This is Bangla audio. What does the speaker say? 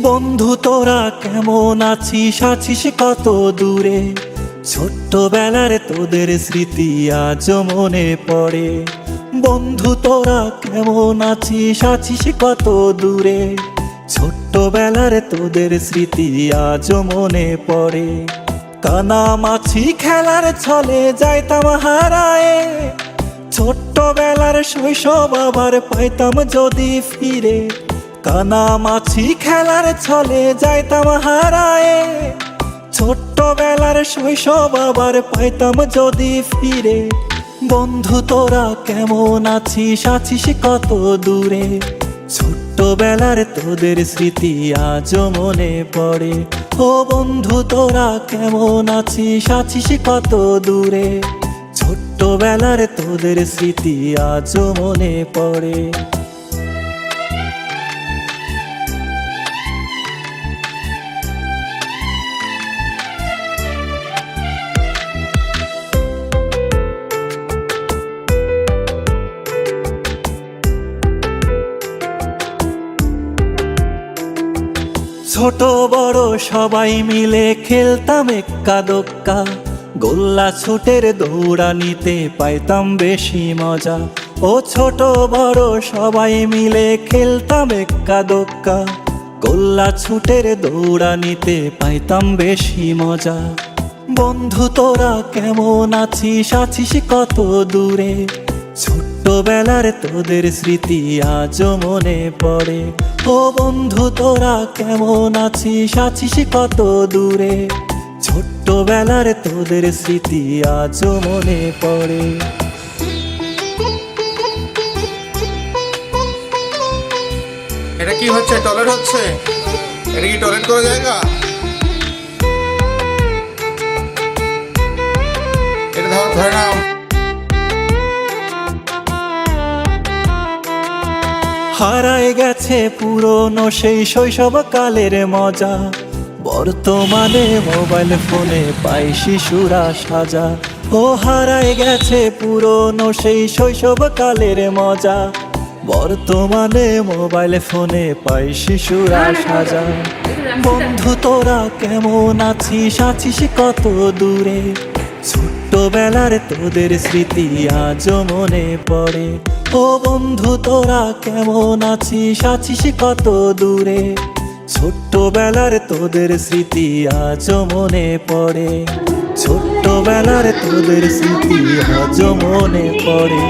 বন্ধু তোরা কেমন আছিস, আছিস কত দূরে? ছোট্টবেলার তোদের স্মৃতি আজও মনে পড়ে। বন্ধু তোরা কেমন আছিস, আছিস কত দূরে? ছোট্টবেলার তোদের স্মৃতি আজও মনে পড়ে। কানামাছি খেলার ছলে যাইতাম হারায়ে, ছোট্টবেলার শৈশব আবার পাইতাম যদি ফিরে। কানামাছি খেলার ছলে যাইতাম হারায়ে, ছোট্টবেলার শৈশব আবার পাইতাম যদি ফিরে। বন্ধু তোরা কেমন আছিস, আছিস কত দূরে? ছোট্টবেলার তোদের স্মৃতি আজও মনে পড়ে। ও বন্ধু তোরা কেমন আছিস, আছিস কত দূরে? ছোট্টবেলার তোদের স্মৃতি আজও মনে পড়ে। ছোট বড় সবাই মিলে খেলতাম এক্কা দোক্কা, গোল্লা ছুটের দৌড়ানিতে পাইতাম বেশি মজা। ও ছোট বড় সবাই মিলে খেলতাম এক্কা দোক্কা, গোল্লা ছুটের দৌড়ানিতে পাইতাম বেশি মজা। বন্ধু তোরা কেমন আছিস, আছিস কত দূরে? ছোট্টবেলার তোদের স্মৃতি আজও মনে পড়ে। ও বন্ধু তোরা কেমন আছিস, আছিস কত দূরে? ছোট্টবেলার তোদের স্মৃতি আজও মনে পড়ে। এটা কি হচ্ছে? টয়লেট হচ্ছে? এটা কি টয়লেট করার জায়গা? এটা ধরে নাও। হারায় গেছে পুরনো সেই শৈশবকালের মজা, বর্তমানে মোবাইল ফোনে পাই শিশুরা সাজা। ও হারায় গেছে পুরনো সেই শৈশবকালের মজা, বর্তমানে মোবাইল ফোনে পাই শিশুরা সাজা। বন্ধু তোরা কেমন আছিস, আছিস কত দূরে? ছোট্টবেলার তোদের স্মৃতি আজও মনে পড়ে। ও বন্ধু তোরা কেমন আছিস, আছিস কত দূরে? ছোট্টবেলার তোদের স্মৃতি আজও মনে পড়ে। ছোট্টবেলার তোদের স্মৃতি আজও মনে পড়ে।